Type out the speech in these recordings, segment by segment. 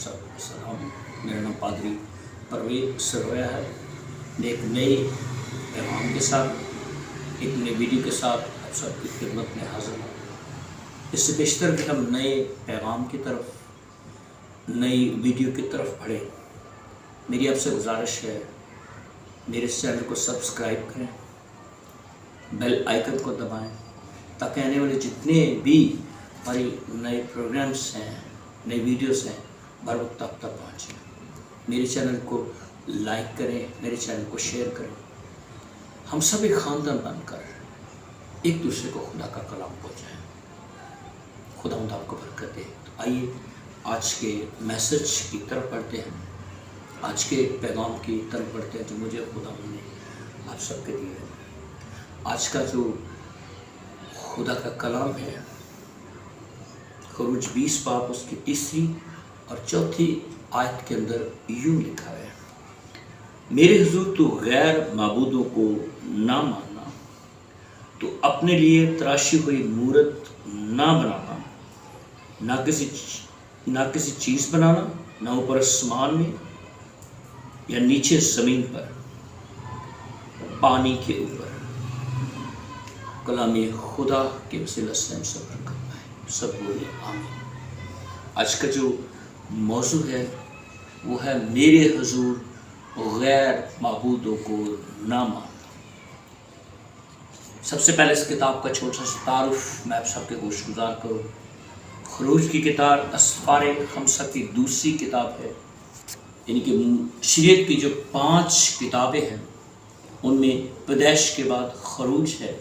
सब सलाम। मेरा नाम पादरी परवेज सरवैया है। एक नए पैगाम के साथ, एक नई वीडियो के साथ आप सबकी खिदमत में हाजिर हूँ। इससे बेशतर कि हम नए पैगाम की तरफ, नई वीडियो की तरफ बढ़ें, मेरी आपसे गुजारिश है मेरे इस चैनल को सब्सक्राइब करें, बेल आइकन को दबाएं, ताकि आने वाले जितने भी हमारी नए प्रोग्राम्स हैं, नई वीडियोस हैं, बर वक्त आप तक पहुँचें। मेरे चैनल को लाइक करें, मेरे चैनल को शेयर करें। हम सब एक ख़ानदान बनकर एक दूसरे को खुदा का कलाम पहुँचाएँ। खुदा आपको बरकत दे। तो आइए आज के मैसेज की तरफ बढ़ते हैं, आज के पैगाम की तरफ बढ़ते हैं जो मुझे खुदा ने आप सबके दिए। आज का जो खुदा का कलाम है, खरूज 20 बाब उसकी 3 और 4 आयत के अंदर यूँ लिखा है, मेरे हुजूर तो गैर माबूदों को ना मानना, तो अपने लिए तराशी हुई मूरत ना बनाना, ना किसी चीज़ बनाना, ना ऊपर आसमान में या नीचे ज़मीन पर, पानी के ऊपर। कलाम खुदा के वसीला से हम सब बरकत पाए। सब बोले आमीन। आज का जो मौजू है वो है मेरे हुजूर गैर माबूदों को ना मानना। सबसे पहले इस किताब का छोटा सा तारुफ मैं आप सबके गोशगुजार करूँ। खरूज की किताब असफारे खमसा की दूसरी किताब है, यानी कि शरीयत की जो 5 किताबें हैं उनमें पैदाइश के बाद खरूज है,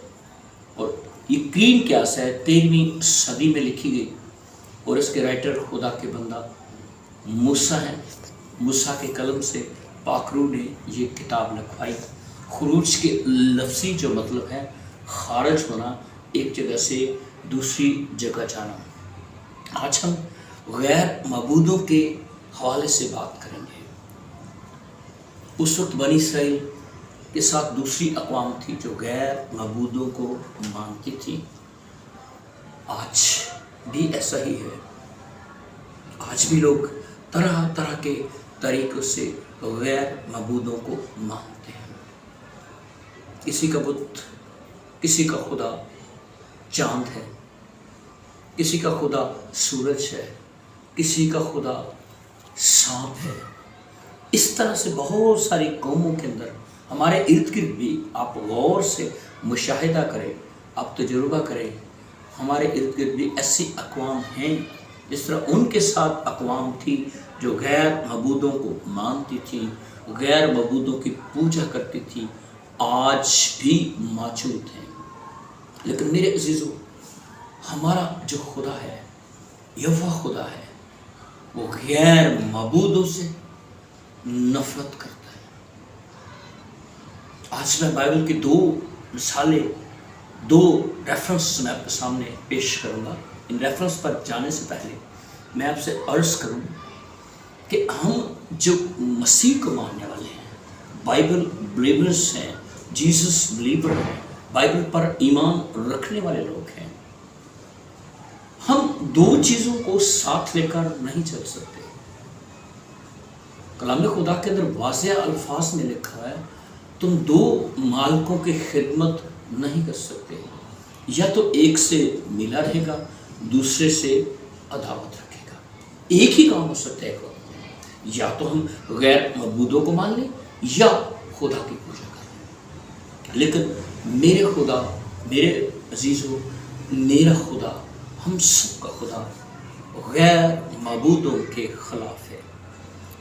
और यकीन क्या है 13वीं सदी में लिखी गई, और इसके राइटर खुदा के बंदा मूसा हैं। मूसा के कलम से पाखरू ने ये किताब लिखवाई। खरूज के लफ्ज़ी जो मतलब है खारिज होना, एक जगह से दूसरी जगह जाना। आज हम गैर मबूदों के हवाले से बात करेंगे। उस वक्त बनी इसराइल के साथ दूसरी अक़वाम थी जो गैर मबूदों को मानती थी। आज भी ऐसा ही है। आज भी लोग तरह तरह के तरीक़ों से गैर मबूदों को मानते हैं। किसी का बुत, किसी का खुदा चाँद है, किसी का खुदा सूरज है, किसी का खुदा सांप है। इस तरह से बहुत सारी कौमों के अंदर हमारे इर्द गिर्द भी आप गौर से मुशाहिदा करें, आप तजुर्बा करें, हमारे इर्द गिर्द भी ऐसी अक़वाम हैं जिस तरह उनके साथ अक़वाम थी जो गैर मबूदों को मानती थी, गैर मबूदों की पूजा करती थी, आज भी मौजूद हैं। लेकिन मेरे अजीज़ों, हमारा जो खुदा है, यहोवा खुदा है, वो गैर मबूदों से नफ़रत करता है। आज मैं बाइबल की 2 मिसालें, 2 रेफरेंस मैं आपके सामने पेश करूँगा। इन रेफरेंस पर जाने से पहले मैं आपसे अर्ज़ करूँ कि हम जो मसीह को मानने वाले हैं, बाइबल बिलीवर्स हैं, जीसस बिलीवर हैं, बाइबल पर ईमान रखने वाले लोग हैं, हम 2 चीज़ों को साथ लेकर नहीं चल सकते। कलाम खुदा के अंदर वाज़ेह अल्फाज में लिखा है, तुम 2 मालिकों की खिदमत नहीं कर सकते, या तो एक से मिला रहेगा, दूसरे से अदावत रखेगा। एक ही काम हो सकता है, या तो हम गैर मबूदों को मान लें या खुदा की पूजा करें। लेकिन मेरे खुदा, मेरे अजीज़ों, मेरा खुदा, हम सब का खुदा गैर मबूदों के ख़िलाफ़ है।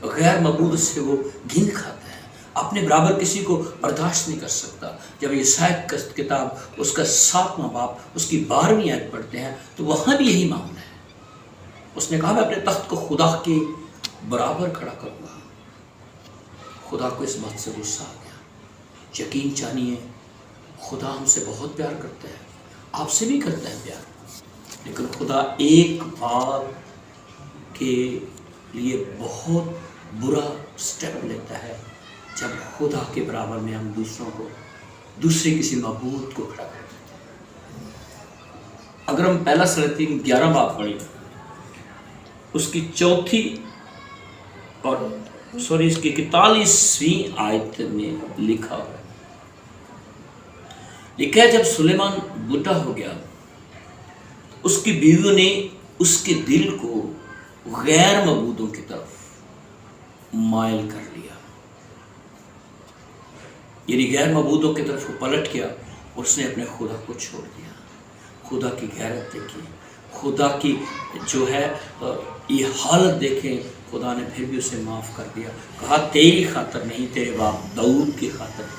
गैर मबूद से वो घिन खाता है, अपने बराबर किसी को बर्दाश्त नहीं कर सकता। जब यशायाह की किताब उसका 7वां बाब उसकी 12वीं आयत पढ़ते हैं तो वहाँ भी यही मामला है। उसने कहा मैं अपने तख्त को खुदा के बराबर खड़ा करूँगा। खुदा को इस बात से गुस्सा आ गया। यकीन जानिए, खुदा हमसे बहुत प्यार करता है, आपसे भी करता है प्यार, लेकिन खुदा एक बार के लिए बहुत बुरा स्टेप लेता है जब खुदा के बराबर में हम दूसरों को, दूसरे किसी मबूद को खड़ा कर देते हैं। अगर हम पहला सलातीन 11 बाब पढ़ें, उसकी 4 और सॉरी इसकी 41वीं आयत में लिखा है जब सुलेमान बूढ़ा हो गया उसकी बीवियों ने उसके दिल को गैर मबूदों की तरफ मायल कर लिया, यानी गैर मबूदों की तरफ वो पलट गया, उसने अपने खुदा को छोड़ दिया। खुदा की गैरत देखी, खुदा की जो है ये हालत देखें, खुदा ने फिर भी उसे माफ़ कर दिया। कहा तेरी खातर नहीं, तेरे बाप दाऊद की खातर,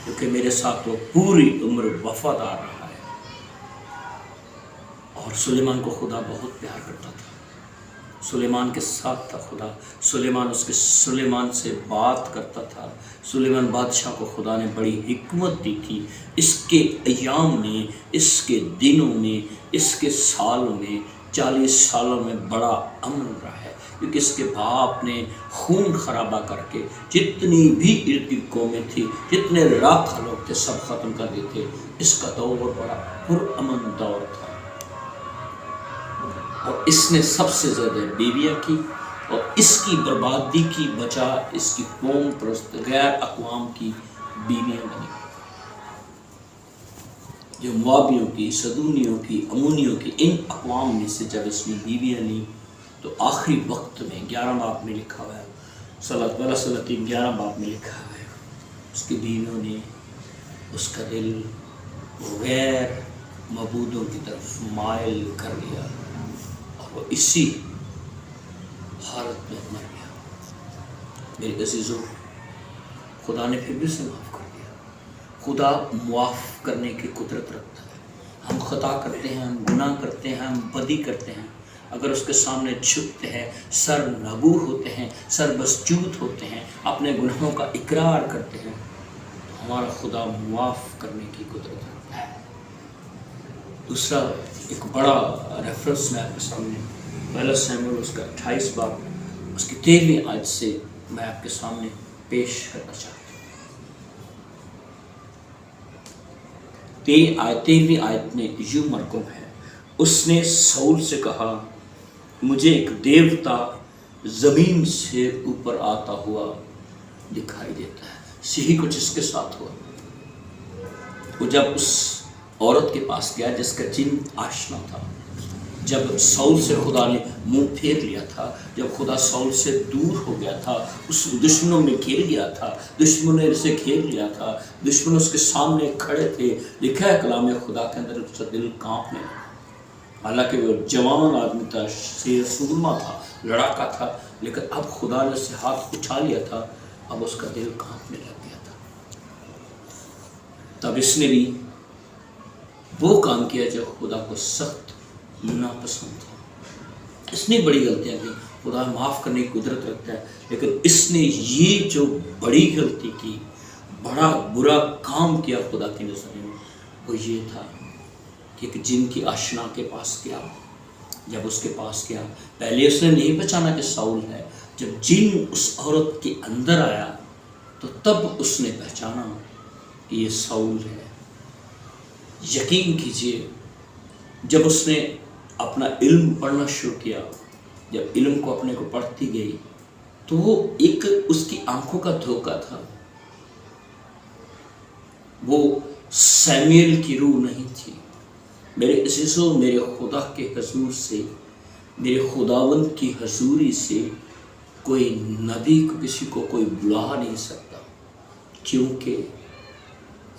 क्योंकि मेरे साथ वो पूरी उम्र वफादार रहा है। और सुलेमान को खुदा बहुत प्यार करता था, सुलेमान के साथ था खुदा। सुलेमान से बात करता था। सुलेमान बादशाह को खुदा ने बड़ी हिकमत दी थी। इसके अयाम में, इसके दिनों में, इसके सालों में, 40 सालों में बड़ा अमन रहा है, क्योंकि इसके बाप ने खून खराबा करके जितनी भी इर्द गिर्द कौमें थी, जितने राखा लोग थे, सब ख़त्म कर दिए थे। इसका दौर बड़ा पुरअमन दौर था और इसने सबसे ज़्यादा बीवियाँ की और इसकी बर्बादी की वजह इसकी कौम परस्त गैर अक़वाम की बीवियाँ बनी, जो मुआबियों की, सदूनियों की, अमूनियों की, इन अक़वाम में से जब इसने बीवियाँ ली तो आखिरी वक्त में 11 बाब में लिखा हुआ है, सलातीन 11 बाब में लिखा हुआ है, उसकी बीवियों ने उसका दिल गैर मबूदों की तरफ मायल कर लिया और वो इसी हालत में मर गया। मेरे अज़ीज़ों, खुदा ने फिर भी उसे माफ़ कर दिया। खुदा मुआफ़ करने की कुदरत रखता है। हम खता करते हैं, हम गुनाह करते हैं, हम बदी करते हैं, अगर उसके सामने झुकते हैं, सर नगू होते हैं, सर बसजूद होते हैं, अपने गुनाहों का इकरार करते हैं, तो हमारा खुदा मुआफ़ करने की कुदरत रखता है। दूसरा एक बड़ा रेफरेंस मैं आपके सामने पहला शमूएल उसका 28 बाब उसकी 13वीं आयत से मैं आपके सामने पेश करना चाहता हूँ। 13वीं आयत में यूं मरकूम है, उसने साउल से कहा, मुझे एक देवता ज़मीन से ऊपर आता हुआ दिखाई देता है। यही कुछ इसके साथ हुआ। वो जब उस औरत के पास गया जिसका जिन आशना था, जब साउल से खुदा ने मुंह फेर लिया था, जब खुदा साउल से दूर हो गया था, उस दुश्मनों में घेर लिया था, दुश्मनों ने उसे घेर लिया था, दुश्मन उसके सामने खड़े थे। लिखा है कलाम खुदा के अंदर उसका दिल कांपने लगा। हालांकि वो जवान आदमी था, शेर सुरमा था, लड़ाका था, लेकिन अब खुदा ने उससे हाथ उठा लिया था, अब उसका दिल कांपने लग गया था। तब इसने भी वो काम किया जो खुदा को सख्त नापसंद था। इसने बड़ी गलतियां की, खुदा माफ़ करने की कुदरत रखता है, लेकिन इसने ये जो बड़ी गलती की, बड़ा बुरा काम किया खुदा की नज़र में, वो ये था कि एक जिन की आशना के पास गया। जब उसके पास गया, पहले उसने नहीं पहचाना कि साउल है। जब जिन उस औरत के अंदर आया तो तब उसने पहचाना कि ये साउल है। यकीन कीजिए, जब उसने अपना इल्म पढ़ना शुरू किया, जब इल्म को अपने को पढ़ती गई, तो वो एक उसकी आंखों का धोखा था। वो सैमुएल की रूह नहीं थी। मेरे अज़ीज़ों, मेरे खुदा के हजूर से, मेरे खुदावंद की हजूरी से कोई नबी को, किसी को कोई बुला नहीं सकता, क्योंकि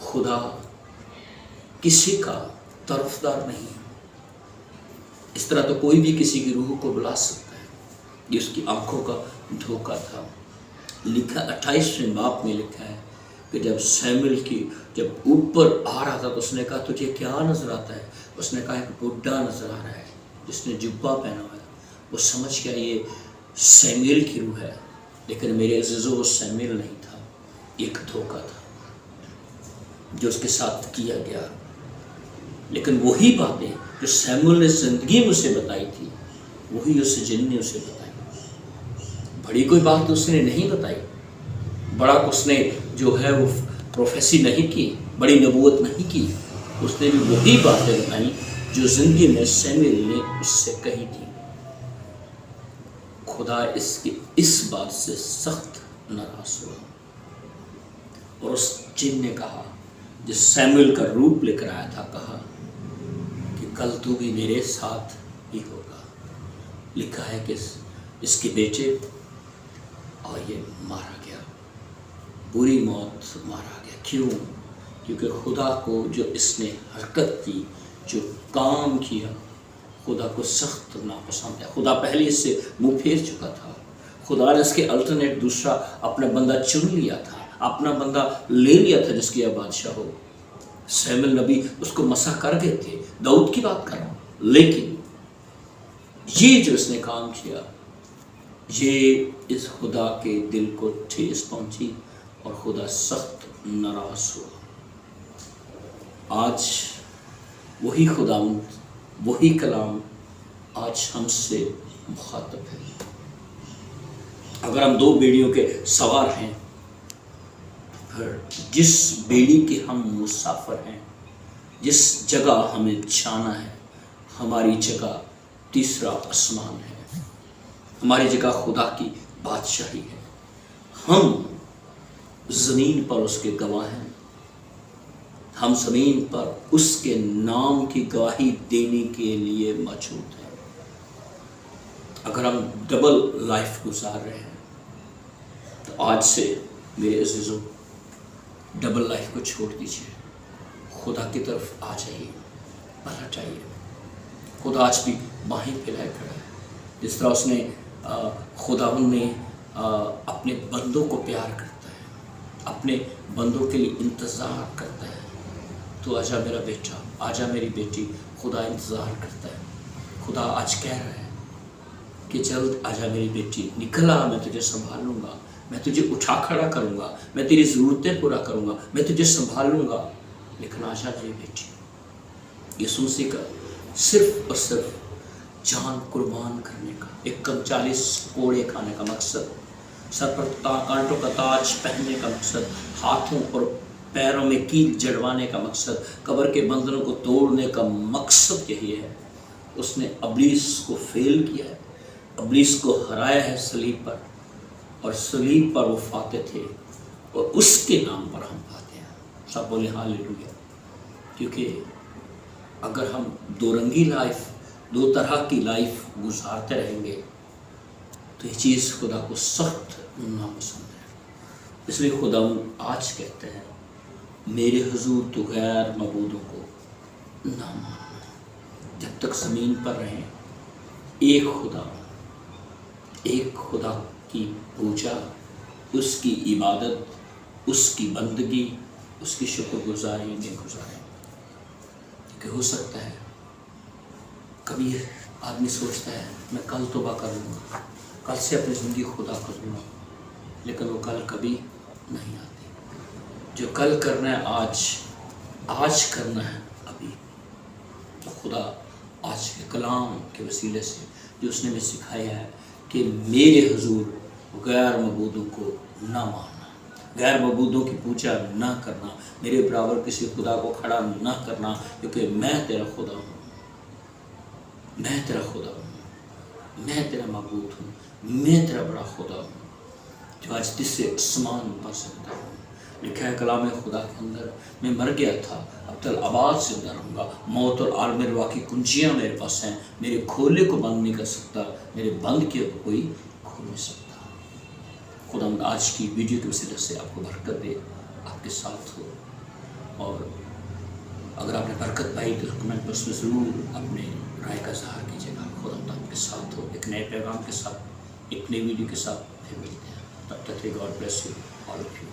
खुदा किसी का तरफदार नहीं। इस तरह तो कोई भी किसी की रूह को बुला सकता है। ये उसकी आंखों का धोखा था। लिखा 28वें बाब में लिखा है कि जब सैमुएल की जब ऊपर आ रहा था तो उसने कहा, तुझे क्या नज़र आता है? उसने कहा, एक बुढ़ा नज़र आ रहा है जिसने जुब्बा पहना हुआ है। वो समझ गया ये सैमुएल की रूह है, लेकिन मेरे अज़ीज़ों वो सैमुएल नहीं था, एक धोखा था जो उसके साथ किया गया। लेकिन वही बातें जो सैमुएल ने ज़िंदगी में उसे बताई थी, वही उस जिन ने उसे बताई। बड़ी कोई बात उसने नहीं बताई, बड़ा उसने जो है वो प्रोफेसी नहीं की, बड़ी नबूवत नहीं की। उसने भी वही बातें बताई जो ज़िंदगी में सैमुएल ने उससे कही थी। खुदा इसकी इस बात से सख्त नाराज हुआ और उस जिन ने कहा, जिस सैमुएल का रूप लेकर आया था, कहा कि कल तू भी मेरे साथ ही होगा। लिखा है कि इसके बेटे और ये मारा गया, बुरी मौत मारा गया। क्यों? क्योंकि खुदा को जो इसने हरकत की, जो काम किया, खुदा को सख्त नापसंद है। खुदा पहले इससे मुंह फेर चुका था। खुदा ने इसके अल्टरनेट दूसरा अपना बंदा चुन लिया था, अपना बंदा ले लिया था जिसकी अब बादशाह हो। सैमुएल नबी उसको मसा कर गए थे, दाऊद की बात कर रहा हूं। लेकिन ये जो इसने काम किया, ये इस खुदा के दिल को ठेस पहुंची और खुदा सख्त नाराज हुआ। आज वही खुदावंद, वही कलाम आज हमसे मुखातब है। अगर हम दो बेड़ियों के सवार हैं, फिर जिस बेड़ी के हम मुसाफिर हैं, जिस जगह हमें जाना है, हमारी जगह तीसरा आसमान है, हमारी जगह खुदा की बादशाही है। हम ज़मीन पर उसके गवाह हैं, हम ज़मीन पर उसके नाम की गवाही देने के लिए मौजूद हैं। अगर हम डबल लाइफ गुजार रहे हैं, तो आज से मेरे अज़ीज़ों, डबल लाइफ को छोड़ दीजिए, खुदा की तरफ आ जाइए, पलट आइए। खुदा आज भी बाहें फैलाए खड़ा है। जिस तरह उसने खुदावंद ने अपने बंदों को प्यार करता है, अपने बंदों के लिए इंतज़ार करता है। तो आजा मेरा बेटा, आजा मेरी बेटी, खुदा इंतज़ार करता है। खुदा आज कह रहा है कि जल्द आजा मेरी बेटी, निकल आ, मैं तुझे संभाल लूँगा, मैं तुझे उठा खड़ा करूँगा, मैं तेरी ज़रूरतें पूरा करूँगा, मैं तुझे संभाल लूँगा। लेकिन आजा मेरी बेटी। यीशु मसीह का सिर्फ और सिर्फ जान कुर्बान करने का, एक 40 कोड़े खाने का मकसद, सर पर कांटों का ताज पहनने का मकसद, हाथों और पैरों में कील जड़वाने का मकसद, कब्र के बंधनों को तोड़ने का मकसद यही है। उसने इब्लीस को फेल किया है, इब्लीस को हराया है सलीब पर, और सलीब पर वो फाते थे और उसके नाम पर हम पाते हैं। सब बोले हालेलुया। क्योंकि अगर हम दो रंगी लाइफ, दो तरह की लाइफ गुजारते रहेंगे, तो ये चीज़ खुदा को सख्त नापसंद है। इसलिए खुदा आज कहते हैं, मेरे हुजूर तो गैर मबूदों को ना मानना। जब तक ज़मीन पर रहें, एक खुदा की पूजा, उसकी इबादत, उसकी बंदगी, उसकी शुक्रगुजारी में गुजारें। कि हो सकता है कभी आदमी सोचता है मैं कल तौबा कर लूँगा, कल से अपनी ज़िंदगी खुदा कर लूँगा, लेकिन वो कल कभी नहीं आती। जो कल करना है आज करना है अभी। तो खुदा आज के कलाम के वसीले से जो उसने हमें सिखाया है कि मेरे हुजूर गैर मबूदों को ना मानना, गैर मबूदों की पूजा ना करना, मेरे बराबर किसी खुदा को खड़ा ना करना, क्योंकि मैं तेरा खुदा हूँ, मैं तेरा खुदा हूँ, मैं तेरा मबूद हूँ, मैं तेरा बड़ा खुदा हूँ, जो आज तीसरे आसमान पर जिंदा हूँ। लिखा है कलाम खुदा के अंदर, मैं मर गया था, अब तक आबाद जिंदा रहूँगा, मौत और आलम रुआ की कुंजियाँ मेरे पास हैं, मेरे खोले को बंद नहीं कर सकता, मेरे बंद किए को कोई खोल नहीं सकता। खुदा आज की वीडियो की वसीले से आपको बरकत दे, आपके साथ हो। और अगर आपने बरकत पाई तो कमेंट बॉक्स में ज़रूर अपने राय का इज़हार कीजिएगा। खुदा आपके साथ हो। एक नए पैगाम के साथ, एक नई वीडियो के साथ फिर मिलते हैं। तब तक God bless you all of you.